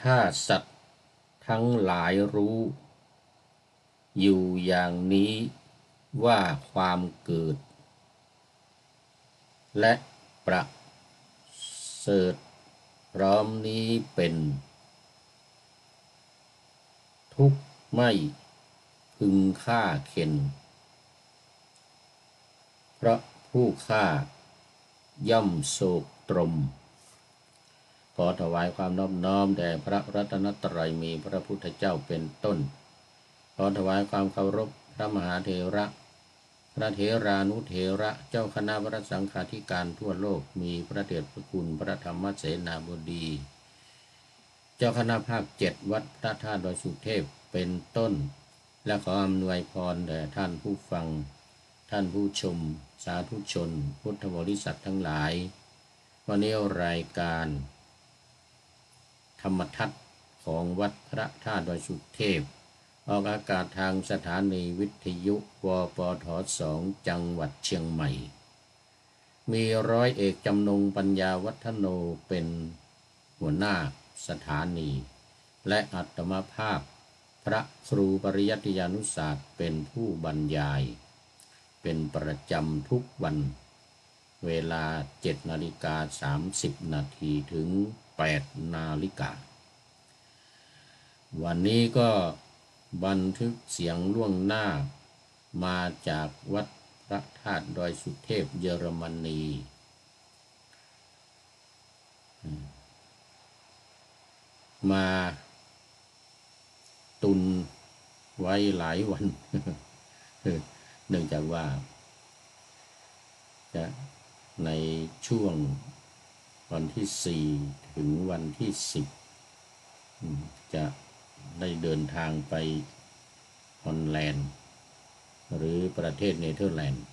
ถ้าสัตว์ทั้งหลายรู้อยู่อย่างนี้ว่าความเกิดและประเสริฐพร้อมนี้เป็นทุกข์ไม่พึงฆ่าเข็นเพราะผู้ฆ่าย่อมโศกตรมขอถวายความนอบน้อมแด่พระรัตนตรัยมีพระพุทธเจ้าเป็นต้นขอถวายความเคารพพระมหาเถระพระเถรานุเถระเจ้าคณะพระสังฆาธิการทั่วโลกมีพระเดชพระคุณพระธรรมเสนาบดีเจ้าคณะภาค7วัดพระธาตุดอยสุเทพเป็นต้นและขออำนวยพรแด่ท่านผู้ฟังท่านผู้ชมสาธุชนพุทธบริษัททั้งหลายวันนี้รายการธรรมทัศน์ของวัดพระธาตุดอยสุเทพออกอากาศทางสถานีวิทยุวปท2จังหวัดเชียงใหม่มีร้อยเอกจำนงปัญญาวัฒโนเป็นหัวหน้าสถานีและอัตมภาพพระครูปริยัติยานุศาสตร์เป็นผู้บรรยายเป็นประจำทุกวันเวลา 7:30 นาทีถึง 8 นาฬิกาวันนี้ก็บันทึกเสียงล่วงหน้ามาจากวัดพระธาตุดอยสุเทพเยอรมนีมาตุนไว้หลายวัน เนื่องจากว่าจะในช่วงวันที่4ถึงวันที่10จะได้เดินทางไปฮอลแลนด์หรือประเทศเนเธอร์แลนด์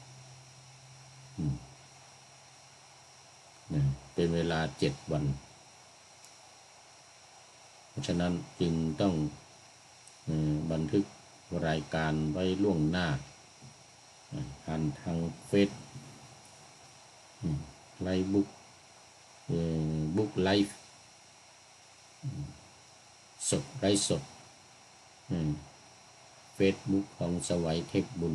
เป็นเวลา7 วันเพราะฉะนั้นจึงต้องบันทึกรายการไว้ล่วงหน้าผ่านทางเฟซไลฟ์บุ๊กไลฟ์สดไลฟ์สดเฟซบุ๊กของสวัยเทพบุญ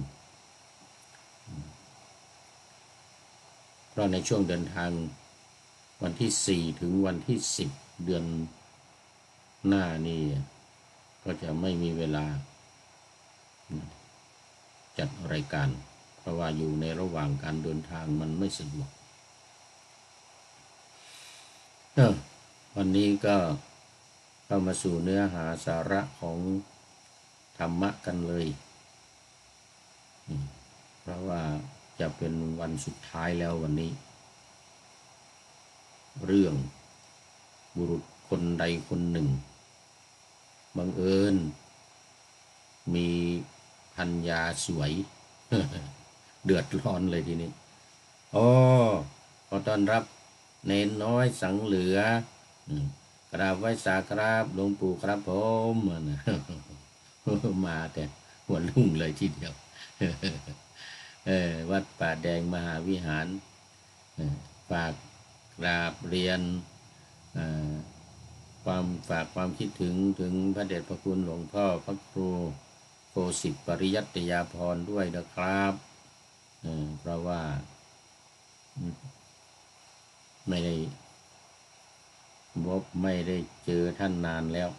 เพราะในช่วงเดินทางวันที่4ถึงวันที่10เดือนหน้านี่ก็จะไม่มีเวลาจัดรายการเพราะว่าอยู่ในระหว่างการเดินทางมันไม่สะดวกวันนี้ก็เข้ามาสู่เนื้อหาสาระของธรรมะกันเลยเพราะว่าจะเป็นวันสุดท้ายแล้ววันนี้เรื่องบุรุษคนใดคนหนึ่งบังเอิญมีภรรยาสวย เดือดร้อนเลยทีนี้ขอต้อนรับเนนน้อยสังเหลือกราบไหว้สาครับหลวงปู่ครับผมมาแต่หัวลุ่งเลยทีเดียว วัดป่าแดงมหาวิหารฝากกราบเรียนฝากความคิดถึงพระเดชพระคุณหลวงพ่อพระครูโกสิทธิ์ปริยัติยาภรณ์ด้วยนะครับเพราะว่าไม่ได้เจอท่านนานแล้ว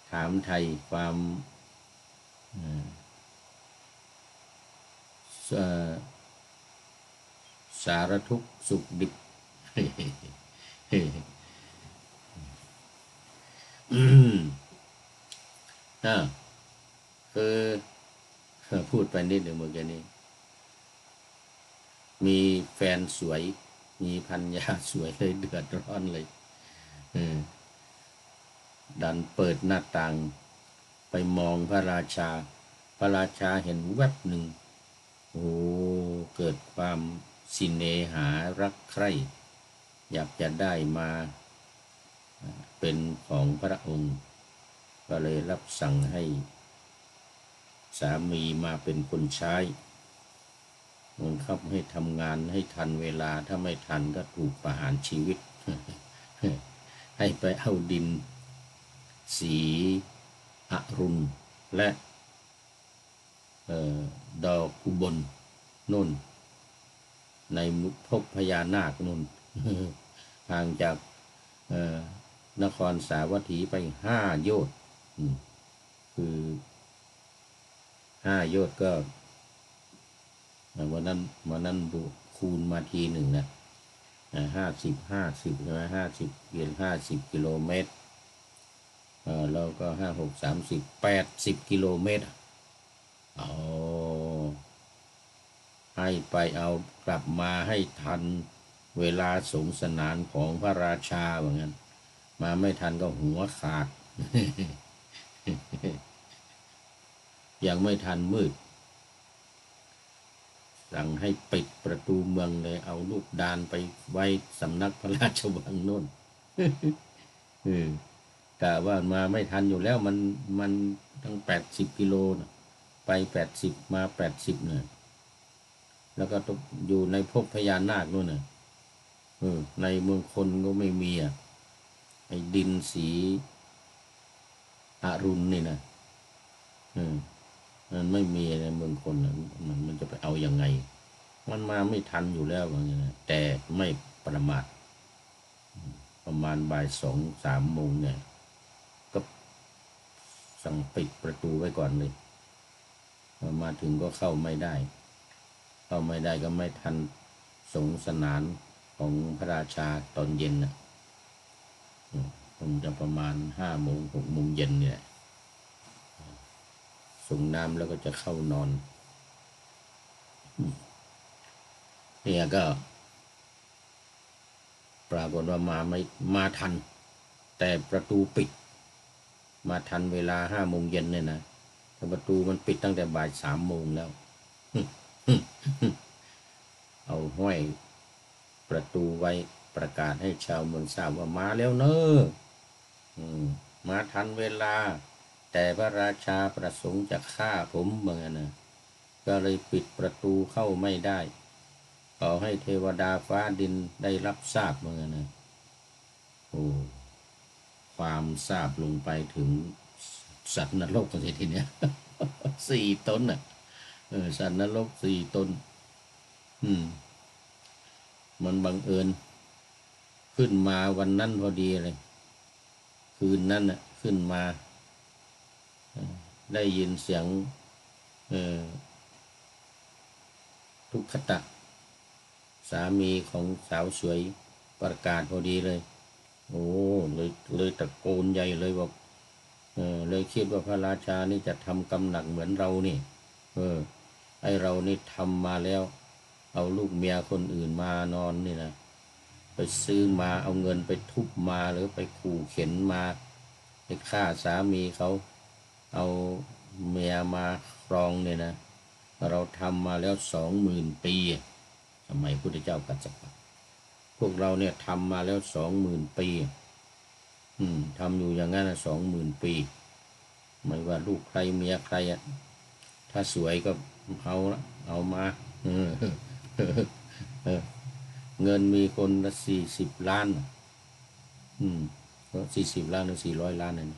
ถามไทยความสารทุกข์สุขดิบคือพูดไปนิดหนึ่งเมื่อกี้นี้มีแฟนสวยมีภรรยาสวยเลยเดือดร้อนเลยดันเปิดหน้าต่างไปมองพระราชาเห็นแวบหนึ่งเกิดความสิเนหารักใคร่อยากจะได้มาเป็นของพระองค์ก็เลยรับสั่งให้สามีมาเป็นคนใช้ บังคับให้ทำงานให้ทันเวลาถ้าไม่ทันก็ถูกประหารชีวิต ให้ไปเอาดินสีอรุณและดอกอุบลนุ่นในพบพญานาคนุ่น ห่างจากนครสาวัตถีไป5 โยชน์คือ5 โยชน์ก็วันนั้นดูคูณมาทีหนึ่งนะ50ใช่ไหม50 กิโลเมตรแล้วก็5 6 30 80 กิโลเมตรเอาให้ไปเอากลับมาให้ทันเวลาสงสนานของพระราชาเหมือนกันมาไม่ทันก็หัวขาด ยังไม่ทันมืดสั่งให้ปิดประตูเมืองเลยเอาลูกดานไปไว้สำนักพระราชวังโน่น กะว่ามาไม่ทันอยู่แล้วมันตั้ง80 กิโลนะไป80มา80เนี่ยแล้วก็ต้องอยู่ในภพพญานาคนู่นน่ะในเมืองคนก็ไม่มีไอ้ดินสีอรุณนี่นะมันไม่มีในเมืองคนนะมันจะไปเอายังไงมันมาไม่ทันอยู่แล้วอย่างเงี้ยแต่ไม่ประมาทประมาณบ่าย2-3 โมงเนี่ยก็สั่งปิดประตูไว้ก่อนเลยมาถึงก็เข้าไม่ได้ก็ไม่ทันสงสนานของพระราชาตอนเย็นนะคงจะประมาณ5 โมง 6 โมงเย็นเนี่ยส่งน้ำแล้วก็จะเข้านอนเนี่ยก็ปรากฏว่ามาทันแต่ประตูปิดมาทันเวลา5 โมงเย็นเนี่ยนะแต่ประตูมันปิดตั้งแต่บ่าย3 โมงแล้ว เอาห้อยประตูไว้ประกาศให้ชาวเมืองทราบว่ามาแล้วเนอะมาทันเวลาแต่พระราชาประสงค์จะฆ่าผมเหมือนกันนะก็เลยปิดประตูเข้าไม่ได้ขอให้เทวดาฟ้าดินได้รับทราบเหมือนกันนะโอ้ความทราบลงไปถึงสัตว์นรกกันทีเนี้ย 4 ตนน่ะสัตว์นรก4 ตนมันบังเอิญขึ้นมาวันนั้นพอดีเลยคืนนั้นน่ะขึ้นมาได้ยินเสียงทุกขตะสามีของสาวสวยประกาศพอดีเลยโอ้เลยตะโกนใหญ่เลยบอกเลยคิดว่าพระราชานี่จะทำกรรมหนักเหมือนเรานี่ไอเรานี่ทำมาแล้วเอาลูกเมียคนอื่นมานอนนี่นะไปซื้อมาเอาเงินไปทุบมาหรือไปขู่เข็นมาไปฆ่าสามีเขาเอาเมียมาครองเนี่ยนะเราทำมาแล้ว20,000 ปีทำไมพุทธเจ้ากัสสปะพวกเราเนี่ยทำมาแล้ว20,000 ปีทำอยู่อย่างนั้น20,000 ปีไม่ว่าลูกใครเมียใครถ้าสวยก็เอามาเงินมีคนละ40 ล้านก็40 ล้านหรือ400 ล้านนั่น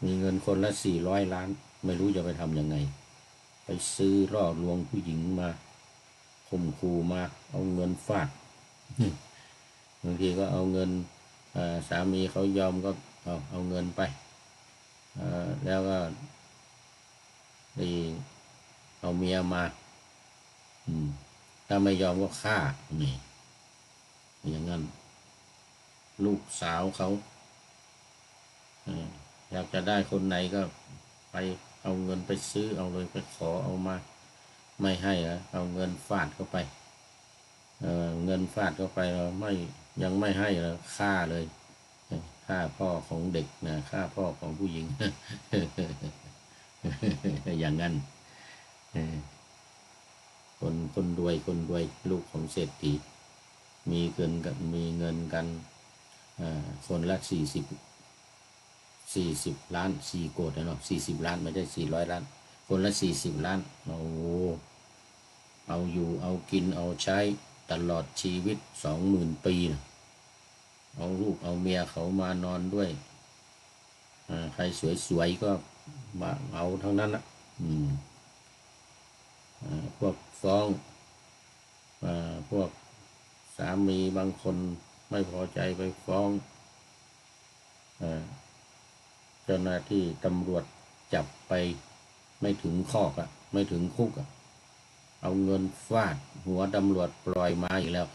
มีเงินคนละ400 ล้านไม่รู้จะไปทำยังไงไปซื้อล่อลวงผู้หญิงมาข่มขู่มาเอาเงินฟาดบางทีก็เอาเงินสามีเขายอมก็เอาเงินไปแล้วก็เอาเมียมาถ้าไม่ยอมก็ฆ่านี่อย่างนั้นลูกสาวเขาอยากจะได้คนไหนก็ไปเอาเงินไปซื้อเอาเลยไปขอเอามาไม่ให้เอาเงินฟาดเข้าไปเงินฟาดเข้าไปยังไม่ให้ฆ่าเลยฆ่าพ่อของเด็กนะฆ่าพ่อของผู้หญิง อย่างนั้นคนรวยลูกของเศรษฐีมีเงินกันคนละ40 ล้าน4 โกฏนะเนาะ40 ล้านไม่ใช่400 ล้านค คนละ40 ล้านเอาอยู่เอากินเอาใช้ตลอดชีวิต20,000 ปีนะเอาลูกเอาเมียเขามานอนด้วยใครสวยๆก็มาเอาทั้งนั้นนะพวกฟ้องพวกสามีบางคนไม่พอใจไปฟ้องเจ้าหน้าที่ตำรวจจับไปไม่ถึงคอกไม่ถึงคุกเอาเงินฟาดหัวตำรวจปล่อยมาอีกแล้ว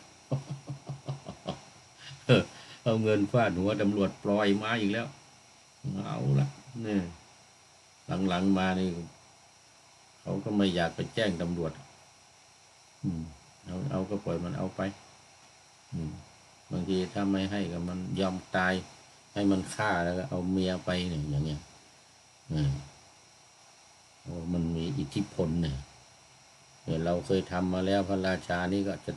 เอาเงินฟาดหัวตำรวจปล่อยมาอีกแล้วเอาละเนี่ยหลังๆมานี่เขาก็ไม่อยากไปแจ้งตำรวจเอาก็ปล่อยมันเอาไปบางทีถ้าไม่ให้ก็มันยอมตายให้มันฆ่าแล้วก็เอาเมียไปเนี่ยอย่างเงี้ยมันมีอิทธิพลเนี่ยเราเคยทำมาแล้วพระราชานี่ก็จะ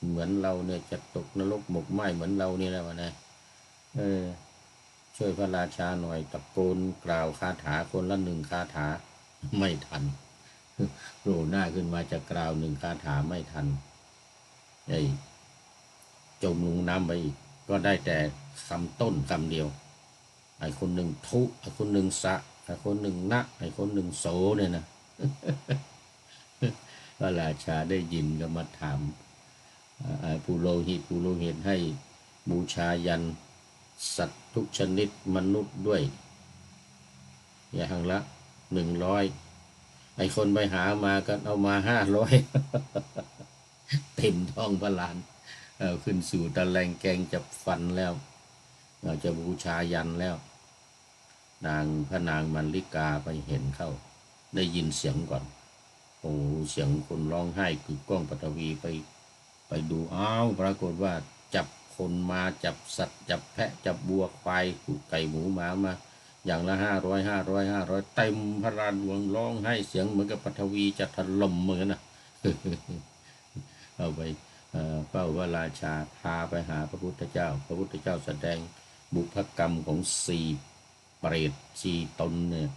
เหมือนเราเนี่ยจะตกนรกหมกไหม้เหมือนเรานี่แล้วนะช่วยพระราชาหน่อยตะโกนกล่าวคาถาคนละ1 คาถาไม่ทันโผล่หน้าขึ้นมาจะกล่าว1 คาถาไม่ทันจมลงน้ำไปอีกก็ได้แต่คำต้นคำเดียวไอ้คนหนึ่งทุไอ้คนหนึ่งสะไอ้คนหนึ่งนะไอ้คนหนึ่งโสเนี่ยนะพระราชาได้ยินก็มาถามปุโรหิตให้บูชายันสัตว์ทุกชนิดมนุษย์ด้วยอย่างละ100ไอ้คนไปหามาก็เอามา500เต็มท้องพระลานขึ้นสู่ตะแลงแกงจับฟันแล้วจะบูชายันแล้วพระนางมัลลิกาไปเห็นเข้าได้ยินเสียงก่อนเสียงคนร้องไห้คือกล้องปฐวีไปดูปรากฏว่าจับคนมาจับสัตว์จับแพะจับวัวควายไก่หมูหมามาอย่างละ500เต็มพระลานหลวงร้องไห้เสียงเหมือนกับปฐวีจะถล่มเหมือนนะเอาไปเฝ้าพระราชาพาไปหาพระพุทธเจ้าแสดงบุพกรรมของ4 เปรต4 ตนเนี่ย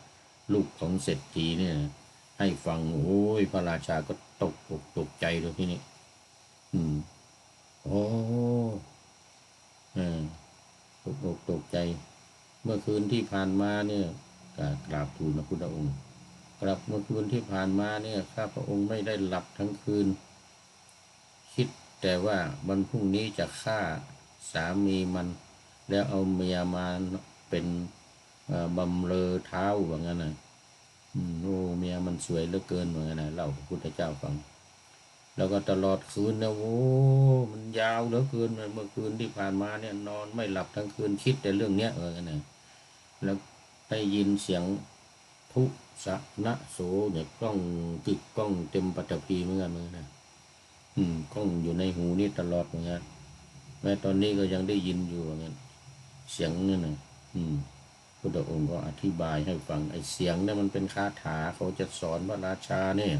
ลูกของเศรษฐีเนี่ยให้ฟังพระราชาก็ตกอกตกใจเลยที่นี่ตกอกตกใจเมื่อคืนที่ผ่านมาเนี่ยกราบทูลพระพุทธองค์เมื่อคืนที่ผ่านมาเนี่ยข้าพระองค์ไม่ได้หลับทั้งคืนคิดแต่ว่าวันพรุ่งนี้จะฆ่าสามีมันแล้วเอาเมียมาเป็นบำเรอเท้าว่างั้นนะเมียมันสวยเหลือเกินว่างั้นนะเล่าพระพุทธเจ้าฟังแล้วก็ตลอดคืนนะมันยาวเหลือเกินเมื่อคืนที่ผ่านมาเนี่ยนอนไม่หลับทั้งคืนคิดแต่เรื่องเนี้ยว่างั้นนะแล้วได้ยินเสียงทุสะนะโสเนี่ยกล้องเต็มปฐพีเหมือนกันนะกล้องอยู่ในหูนี่ตลอดเหมือนกันแม้ตอนนี้ก็ยังได้ยินอยู่เหมือนกันเสียงนี่นะพุทธองค์ก็อธิบายให้ฟังไอ้เสียงเนี่ยมันเป็นคาถาเขาจะสอนพระราชาเนี่ย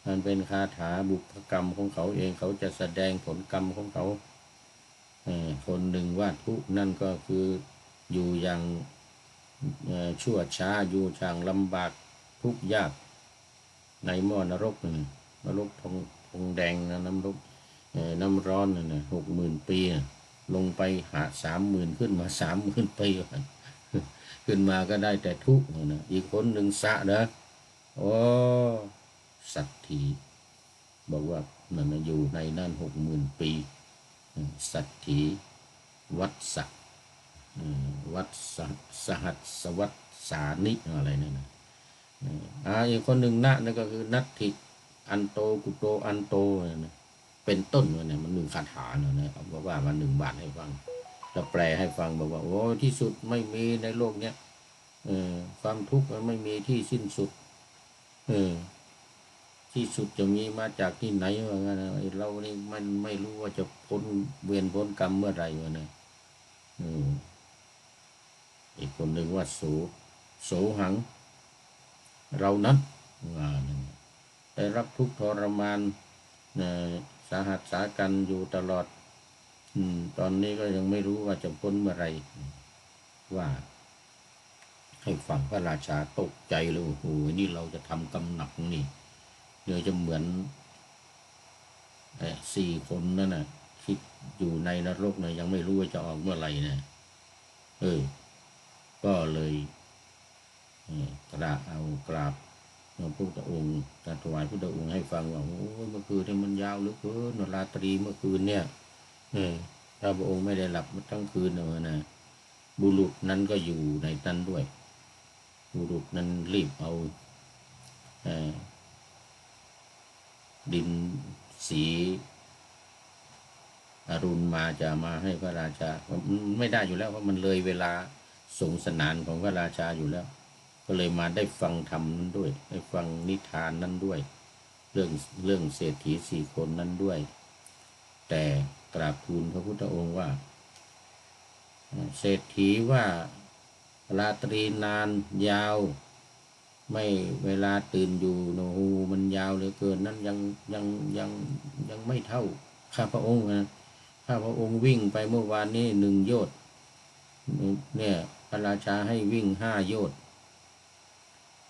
มันเป็นคาถาบุพกรรมของเขาเองเขาจะแสดงผลกรรมของเขาคนหนึ่งว่าทุนั่นก็คืออยู่อย่างชั่วช้าอยู่อย่างลำบากทุกข์ยากในหม้อนรกนรกทองแดงนะน้ำร้อนนะ60,000 ปีลงไปหา30,000ขึ้นมา30,000 ปีขึ้นมาก็ได้แต่ทุกข์นะอีกคนหนึ่งสะนะสัตถีบอกว่านั่นอยู่ในนั่น60,000 ปีสัตถีวัฏสะวัฏสหัสวัฏสานิอะไรนั่นนะอีกคนหนึ่งนั่นก็คือนัตถิอันโตกุโตอันโตนะเป็นต้นเนี่ยมัน1 คาถาเนี่ยบอกว่ามา1 บาทให้ฟังแล้วแปลให้ฟังบอกว่าที่สุดไม่มีในโลกเนี้ยความทุกข์มันไม่มีที่สิ้นสุดที่สุดจะมีมาจากที่ไหนวะงั้นเรานี่มันไม่รู้ว่าจะพ้นเวรพ้นกรรมเมื่อไหร่วะเนี่ยอีกคนหนึ่งว่าโสหังเรานั้นได้รับทุกข์ทรมานสาหัสสากันอยู่ตลอดตอนนี้ก็ยังไม่รู้ว่าจะพ้นเมื่อไหร่ว่า ให้ฟังพระราชาตกใจเลยโอ้โหนี่เราจะทำกำหนักนี่เดี๋ยวจะเหมือน4 คนนั่นน่ะคิดอยู่ในนรกนะยังไม่รู้ว่าจะออกเมื่อไหร่นะก็เลยกราบพระพุทธองค์ถวายพระพุทธองค์ให้ฟังว่าโอ้เมื่อคืนเนี่ยมันยาวเหลือเกินราตรีเมื่อคืนเนี่ยถ้าพระองค์ไม่ได้หลับทั้งคืนนะบุรุษนั้นก็อยู่ในนั้นด้วยบุรุษนั้นรีบเอาดินสีอรุณมาจะมาให้พระราชาไม่ได้อยู่แล้วเพราะมันเลยเวลาสงสนานของพระราชาอยู่แล้วก็เลยมาได้ฟังธรรมนั้นด้วยได้ฟังนิทานนั้นด้วยเรื่องเศรษฐี4 คนนั้นด้วยแต่กราบทูลพระพุทธองค์ว่าเศรษฐีว่าราตรีนานยาวไม่เวลาตื่นอยู่โนหูมันยาวเหลือเกินนั้นยังไม่เท่าข้าพระองค์นะข้าพระองค์วิ่งไปเมื่อวานนี้1 โยชน์เนี่ยพระราชาให้วิ่ง5 โยชน์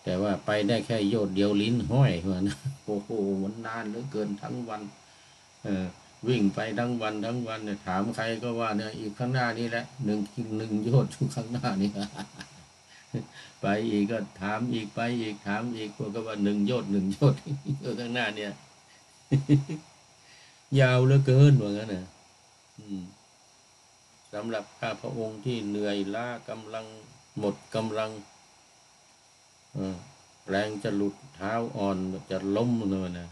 แต่ว่าไปได้แค่โยชน์เดียวลิ้นห้อยเหมือนโอ้โหมันนานเหลือเกินทั้งวันวิ่งไปทั้งวันเนี่ยถามใครก็ว่าเนี่ยอีกข้างหน้านี้แหละหนึ่งโยชน์อยู่ข้างหน้านี่ ไปอีกก็ถามอีกไปอีกถามอีกพวกก็ว่า1 โยชน์อยู่ข้างหน้าเนี่ย ยาวเหลือเกินว่างั้นนะสำหรับข้าพระองค์ที่เหนื่อยล้ากำลังหมดกำลังแรงจะหลุดเท้าอ่อนจะล้มเลยนะ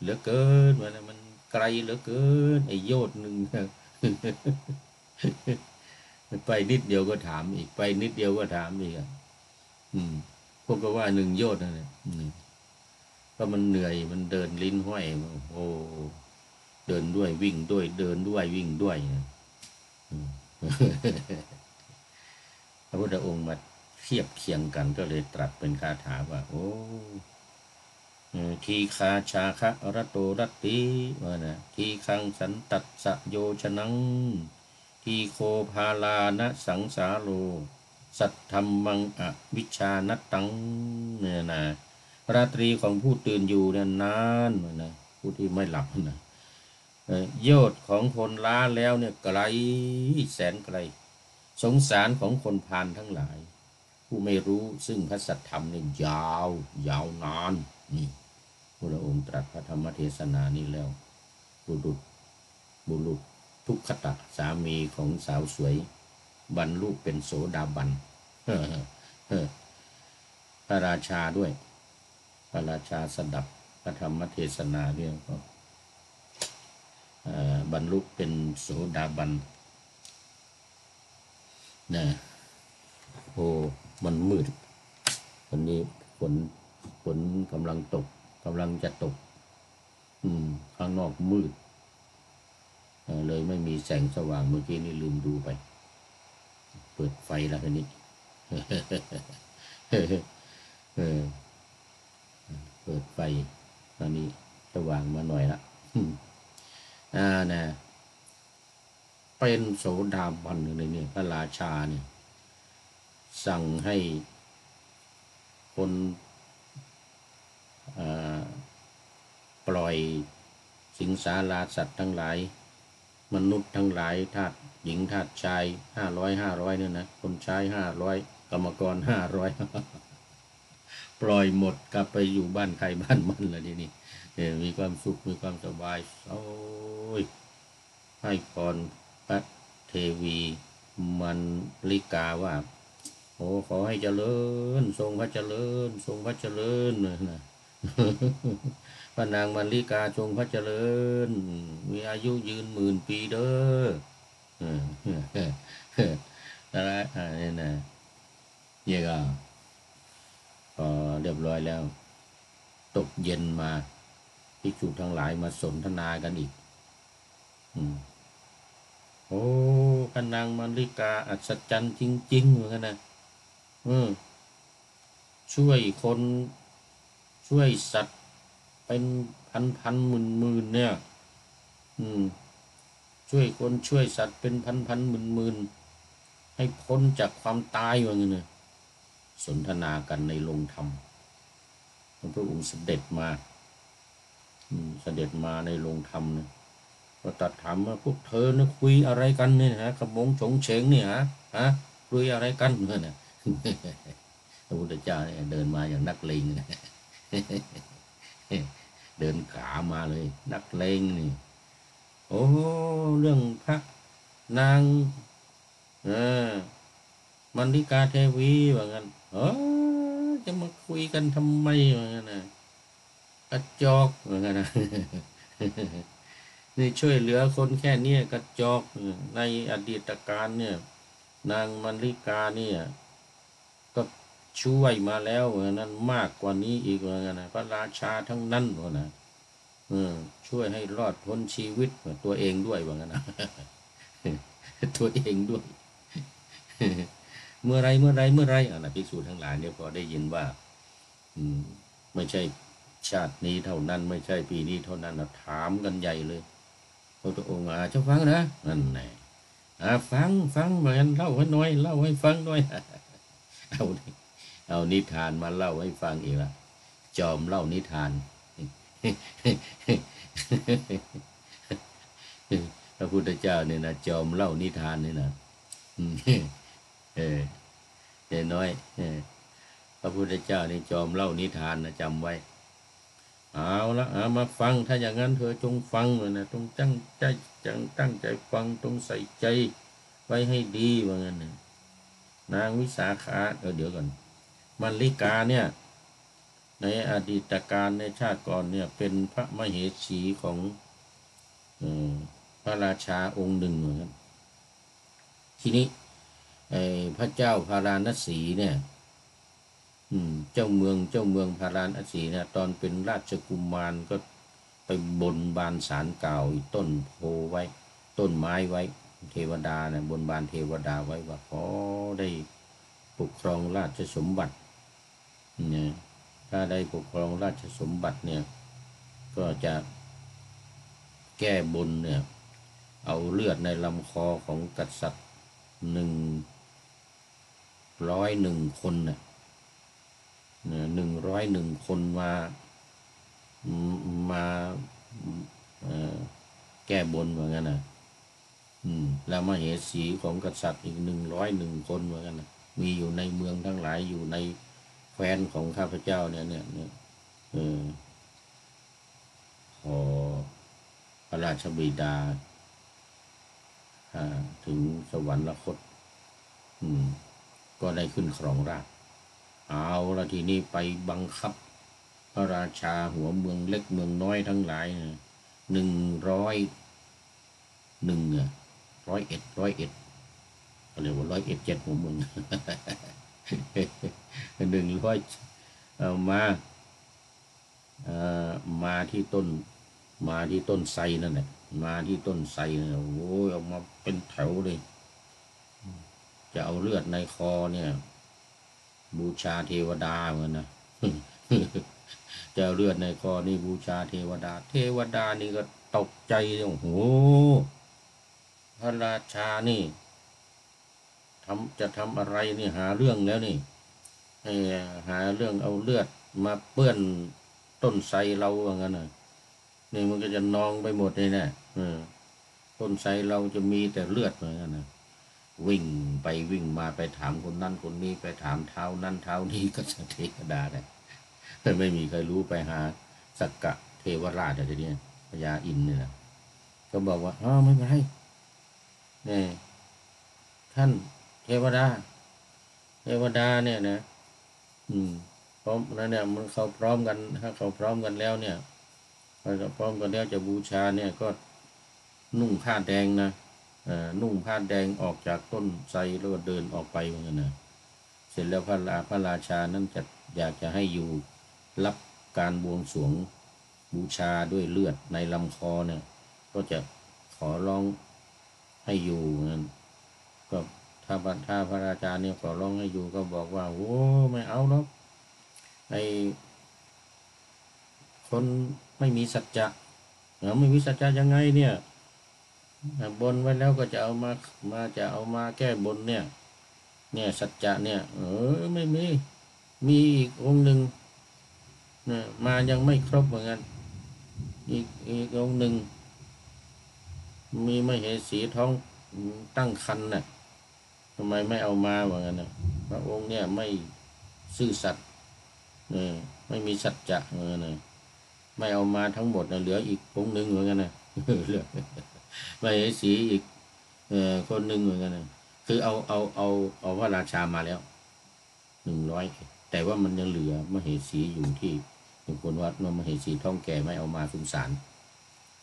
เหลือเกินว่านะมันไกลเหลือเกินไอ้โยชน์หนึ่ง ไปนิดเดียวก็ถามอีกไปนิดเดียวก็ถามอีกพวกก็ว่า1 โยชน์นั่นแหละก็มันเหนื่อยมันเดินลิ้นห้อยโอ้เดินด้วยวิ่งด้วยเดินด้วยวิ่งด้วยพระพุทธองค์มาเทียบเคียงกันก็เลยตรัสเป็นคาถาว่าโอ้ทีคาชาคะรโตรติว่านะทีคังสันตัสสะโยชนังทีโคพาลานะสังสาโลสัทธัมมังอวิชชานัตตังเนี่ยนะราตรีของผู้ตื่นอยู่เนี่ยนานนะผู้ที่ไม่หลับนะโยชน์ของคนล้าแล้วเนี่ยไกลแสนไกลสงสารของคนพาลทั้งหลายผู้ไม่รู้ซึ่งพระสัทธรรมเนี่ยยาวนานนี่พระองค์ตรัสพระธรรมเทศนานี้แล้วบุรุษทุกขตะสามีของสาวสวยบรรลุเป็นโสดาบันพระราชาด้วยพระราชาสดับพระธรรมเทศนาเรื่องก็บรรลุเป็นโสดาบันนะโอ้มันมืดวันนี้ฝนกำลังจะตกข้างนอกมืดเลยไม่มีแสงสว่างเมื่อกี้นี่ลืมดูไปเปิดไฟแล้วทีนี้ เปิดไฟตอนนี้สว่างมาหน่อยละนะเป็นโสดาบันเลยเนี่ยพระราชาเนี่ยสั่งให้คนปล่อยสิงสาราสัตว์ทั้งหลายมนุษย์ทั้งหลายทาสหญิงทาสชาย500เนี่ยนะคนใช้500กรรมกร500 ปล่อยหมดกลับไปอยู่บ้านใครบ้านมันแล้วทีนี้มีความสุขมีความสบายโอ้ยให้พรพระเทวีมันลิกาว่าโอ้ขอให้เจริญทรงพระเจริญทรงพระเจริญนะพระนางมันลิกาทรงพระเจริญมีอายุยืน10,000 ปีเด้ออะไรนี่นะเนี่ยก็พอเรียบร้อยแล้วตกเย็นมาภิกษุทั้งหลายมาสนทนากันอีกโอ้พระนางมันลิกาอัศจรรย์จริงๆเหมือนกันนะช่วยคนช่วยสัตว์เป็นพันหมื่นเนี่ยช่วยคนช่วยสัตว์เป็นพันหมื่น ให้พ้นจากความตายว่างั้นนะสนทนากันในโรงธรรมพระองค์เสด็จมาในโรงธรรมนะก็ตรัสถามว่าพวกเธอนะคุยอะไรกันเนี่ยฮะขมงฉงเฉงเนี่ยฮะคุยอะไรกันเนี่ยพระพุทธเจ้าเนี่ยเดินมาอย่างนักเลงนะเดินขามาเลยนักเลงนี่โอ้เรื่องพระนางมันลิกาเทวีว่างั้นจะมาคุยกันทำไมว่างั้นนะกระจอกว่างั้นนะนี่ช่วยเหลือคนแค่นี้กระจอกในอดีตการเนี่ยนางมันลิกาเนี่ยก็ช่วยมาแล้วนั้นมากกว่านี้อีกว่างั้นนะพระราชาทั้งนั้นว่านะช่วยให้รอดพ้นชีวิตตัวเองด้วยว่างั้นนะตัวเองด้วยเมื่อไรนะภิกษุทั้งหลายเนี่ยพอได้ยินว่าไม่ใช่ชาตินี้เท่านั้นไม่ใช่ปีนี้เท่านั้นนะถามกันใหญ่เลยพระองค์เจ้าฟังนะนั่นแหละฟังเหมือนเล่าให้น้อยเล่าให้ฟังหน่อยเอานิทานมาเล่าให้ฟังอีกละจอมเล่านิทานพระพุทธเจ้าเนี่ยนะจอมเล่านิทานนี่นะน้อยพระพุทธเจ้านี่จอมเล่านิทานนะจำไว้เอาละมาฟังถ้าอย่างนั้นเธอจงฟังเลยนะต้องตั้งใจฟังต้องใส่ใจไว้ให้ดีว่างั้นนะนางวิสาขาเดี๋ยวก่อนมัลลิกาเนี่ยในอดีตการในชาติก่อนเนี่ยเป็นพระมเหสีของพระราชาองค์หนึ่งเหมือนกันทีนี้พระเจ้าพาราณสีเนี่ยเจ้าเมืองพาราณสีเนี่ยตอนเป็นราชกุมารก็ไปบนบานศาลกล่าวต้นโพไว้ต้นไม้ไว้เทวดาเนี่ยบนบานเทวดาไว้ว่าขอได้ปกครองราชสมบัติเนี่ยถ้าได้ปกครองราชสมบัติเนี่ยก็จะแก้บนเนี่ยเอาเลือดในลำคอของกษัตริย์101 คนเนี่ย101 คนมาแก้บนเหมือนกันนะแล้วมเหสีของกษัตริย์อีก101 คนเหมือนกันนะมีอยู่ในเมืองทั้งหลายอยู่ในแคว้นของข้าพเจ้าเนี่ยขอพระราชบิดาถึงสวรรคตก็ได้ขึ้นครองราชย์เอาละทีนี้ไปบังคับพระราชาหัวเมืองเล็กเมืองน้อยทั้งหลาย101เรียกว่า101 7หัวเมือง100เอามาที่ต้นไทรนั่นแหละมาที่ต้นไทรเนี่ยโอ้ยออกมาเป็นแถวเลยจะเอาเลือดในคอเนี่ยบูชาเทวดาเหมือนนะจะเอาเลือดในคอนี่บูชาเทวดานี่ก็ตกใจโอ้โหพระราชานี่จะทำอะไรนี่หาเรื่องแล้วนี่หาเรื่องเอาเลือดมาเปื้อนต้นไทรเราอย่างนั้นนะนี่มันก็จะนองไปหมดเลยนะต้นไทรเราจะมีแต่เลือดเหมือนกันนะวิ่งไปวิ่งมาไปถามคนนั้นคนนี้ไปถามเท้านั้นเท้านี้ก็จะเทวดาเนี่ยไม่มีใครรู้ไปหาสักกะเทวราชอะไรเนี่ยพญาอินทร์เนี่ยนะก็บอกว่าไม่เป็นไรนี่ท่านเทวดาเนี่ยนะพร้อมแล้วเนี่ยมันเขาพร้อมกันถ้าเขาพร้อมกันแล้วเนี่ยเขาพร้อมกันแล้วจะบูชาเนี่ยก็นุ่งผ้าแดงนะนุ่งผ้าแดงออกจากต้นไทรแล้วก็เดินออกไปเหมือนกันนะเสร็จแล้วพระราชานั้นจะอยากจะให้อยู่รับการบวงสรวงบูชาด้วยเลือดในลำคอเนี่ยก็จะขอร้องให้อยู่นั้นก็ถ้าพระราชาเนี่ยขอร้องให้อยู่ก็บอกว่าโอ้ไม่เอาหรอกไอ้คนไม่มีสัจจะไม่มีสัจจะยังไงเนี่ยบนไว้แล้วก็จะเอามาแก้บนเนี่ย เนี่ยสัจจะเนี่ยไม่มีอีกองค์หนึ่งนะมายังไม่ครบเหมือนกันอีกองค์หนึ่งมีมเหสีท้องตั้งครรภ์น่ะทำไมไม่เอามาเหมือนกันนะพระองค์เนี่ยไม่ซื่อสัตย์เนี่ยไม่มีสัจจะเหมือนกันนะไม่เอามาทั้งหมดนะเหลืออีกองค์หนึ่งเหมือนกันนะเหลือมเหสีอีกคนหนึ่งเหมือนกันนะคือเอาพระราชามาแล้ว100แต่ว่ามันยังเหลือมเหสีอยู่ที่คนวัดนมเหสีท้องแก่ไม่เอามาสงสาร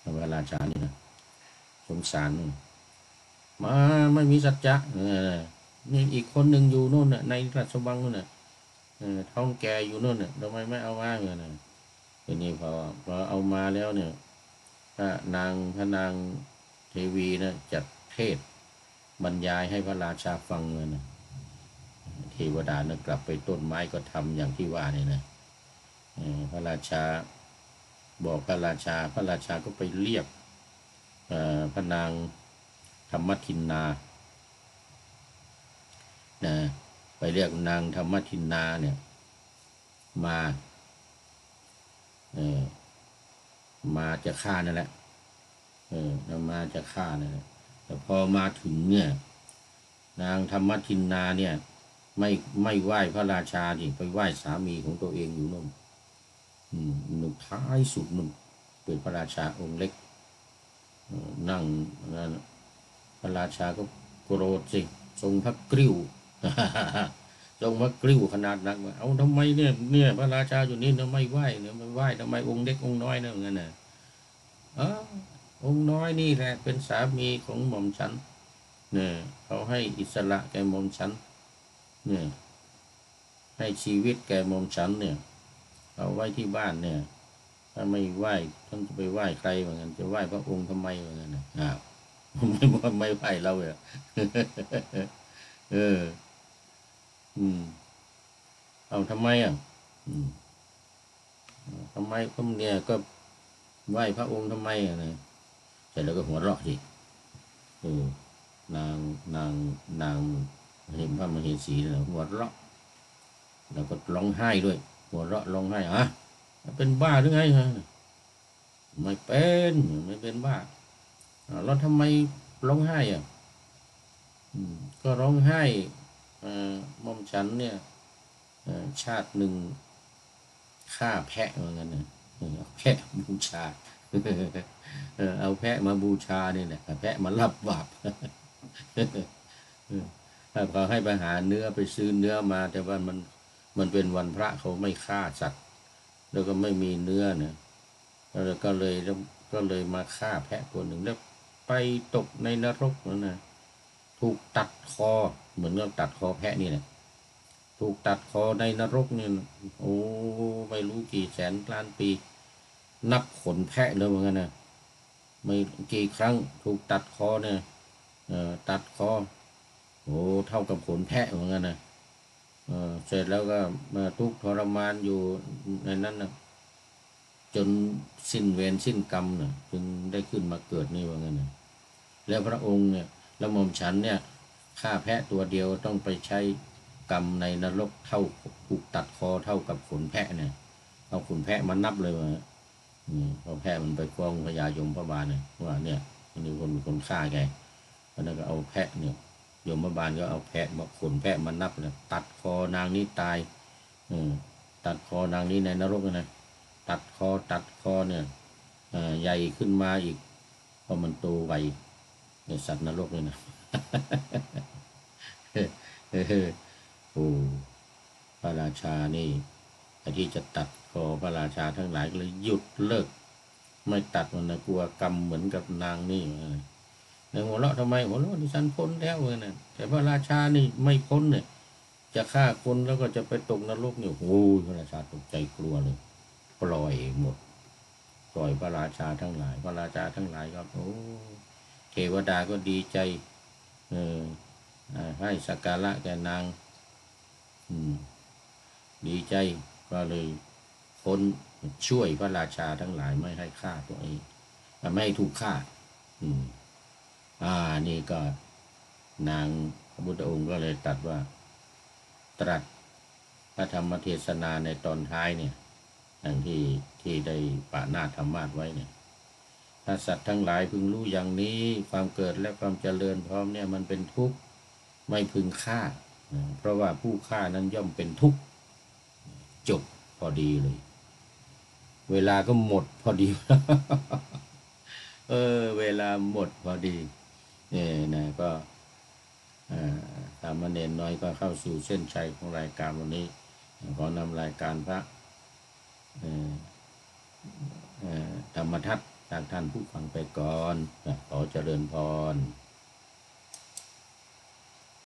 พระราชานี่นะสงสารมาไม่มีสัจจะนี่อีกคนหนึ่งอยู่โน่นน่ะในราชวังโน่นน่ะท้องแก่อยู่โน่นน่ะทำไมไม่เอามาเนี่ยนะทีนี้พอเอามาแล้วเนี่ยพระนางเทวีนะจัดเทศบรรยายให้พระราชาฟังเลยนะเทวดานะกลับไปต้นไม้ก็ทำอย่างที่ว่าเนี่ยนะพระราชาบอกพระราชาก็ไปเรียกพระนางธรรมทินนานะไปเรียกนางธรรมทินนาเนี่ยมามาจะฆ่านั่นแหละมาจะฆ่านั่นแหละแต่พอมาถึงเนี่ยนางธรรมทินนาเนี่ยไม่ไหว้พระราชาดิไปไหว้สามีของตัวเองอยู่นู่นนุ่นท้ายสุดนุ่นเป็นพระราชาองค์เล็กนั่งพระราชาก็โกรธสิทรงพระกริ้วทรงพระกริ้วขนาดนักว่าเอาทำไมเนี่ยพระราชาอยู่นี่ทำไมไหว้เนี่ยไม่ไหว้ทำไมองค์เล็กองค์น้อยเนี่ยงั้นน่ะองค์น้อยนี่แหละเป็นสามีของหม่อมฉันเนี่ยเขาให้อิสระแก่หม่อมฉันเนี่ยให้ชีวิตแก่หม่อมฉันเนี่ยเอาไว้ที่บ้านเนี่ยถ้าไม่ไหว้ท่านจะไปไหว้ใครเหมือนกันจะไหว้พระองค์ทำไมเหมือนกันนะไม่ไหว้เราเหรอเออเอาทำไมทำไมก็เนี่ยก็ไหว้พระองค์ทำไมนะเสร็จแล้วก็หัวเราะสินางเห็นพระมเหสีแล้วหัวเราะแล้วก็ร้องไห้ด้วยหัวเราะร้องไห้เป็นบ้าหรือไงฮะไม่เป็นบ้าแล้วทำไมร้องไห้ก็ร้องไห้หม่อมฉันเนี่ยชาติหนึ่งฆ่าแพะเหมือนกันนะแพะบูชาเอาแพะมาบูชาเนี่ยแหละแพะมารับบาปเขาให้ไปหาเนื้อไปซื้อเนื้อมาแต่ว่ามันเป็นวันพระเขาไม่ฆ่าสัตว์แล้วก็ไม่มีเนื้อเนี่ยก็เลยมาฆ่าแพะตัวหนึ่งแล้วไปตกในนรกนั่นนะถูกตัดคอเหมือนกับตัดคอแพะนี่แหละถูกตัดคอในนรกเนี่ยโอ้ไม่รู้กี่แสนล้านปีนับขนแพะเลยเหมือนกันนะไม่กี่ครั้งถูกตัดคอเนี่ยตัดคอโอ้เท่ากับขนแพะเหมือนกันนะเสร็จแล้วก็มาทุกข์ทรมานอยู่ในนั้นนะจนสิ้นเวรสิ้นกรรมนะจึงได้ขึ้นมาเกิดนี่ว่างั้นนะแล้วพระองค์เนี่ยแล้วหม่อมฉันเนี่ยฆ่าแพะตัวเดียวต้องไปใช้กรรมในนรกเท่าถูกตัดคอเท่ากับขนแพะเนี่ยเอาขนแพะมานับเลยว่าพอแพะมันไปฟ้องพญายมพบาลเนี่ยว่าเนี่ยมันมีคนฆ่าแกแล้วก็เอาแพะเนี่ยยมบาลก็เอาแพะมาขนแพะมานับเลยตัดคอนางนี้ตายตัดคอนางนี้ในนรกนะตัดคอเนี่ยใหญ่ขึ้นมาอีกพอมันโตไวเนี่ยสัตว์นรกเลยนะโอ้พระราชานี่ที่จะตัดคอพระราชาทั้งหลายก็เลยหยุดเลิกไม่ตัดมันนะกลัวกรรมเหมือนกับนางนี่ในหัวเราะทำไมหัวเราะดิฉันพ้นแล้วเลยนะแต่พระราชานี่ไม่พ้นเนี่ยจะฆ่าคนแล้วก็จะไปตกนรกเนี่ยโอ้ยพระราชาตกใจกลัวเลยปล่อยหมดปล่อยพระราชาทั้งหลายพระราชาทั้งหลายก็โอ้เทวดาก็ดีใจให้สักการะแก่นางดีใจก็เลยพ้นช่วยพระราชาทั้งหลายไม่ให้ฆ่าตัวเองไม่ให้ถูกฆ่านี่ก็นางพระพุทธองค์ก็เลยตรัสว่า ตรัสพระธรรมเทศนาในตอนท้ายเนี่ยอย่างที่ได้ปะนาธรรมาสไว้เนี่ยถ้าสัตว์ทั้งหลายพึงรู้อย่างนี้ความเกิดและความเจริญพร้อมเนี่ยมันเป็นทุกข์ไม่พึงฆ่าเพราะว่าผู้ฆ่านั้นย่อมเป็นทุกข์จบพอดีเลยเวลาก็หมดพอดี เวลาหมดพอดีนี่นะก็สามเณรน้อยก็เข้าสู่เส้นชัยของรายการวันนี้ขอนำรายการพระธรรมทัศน์จากท่านผู้ฟังไปก่อนขอเจริญพร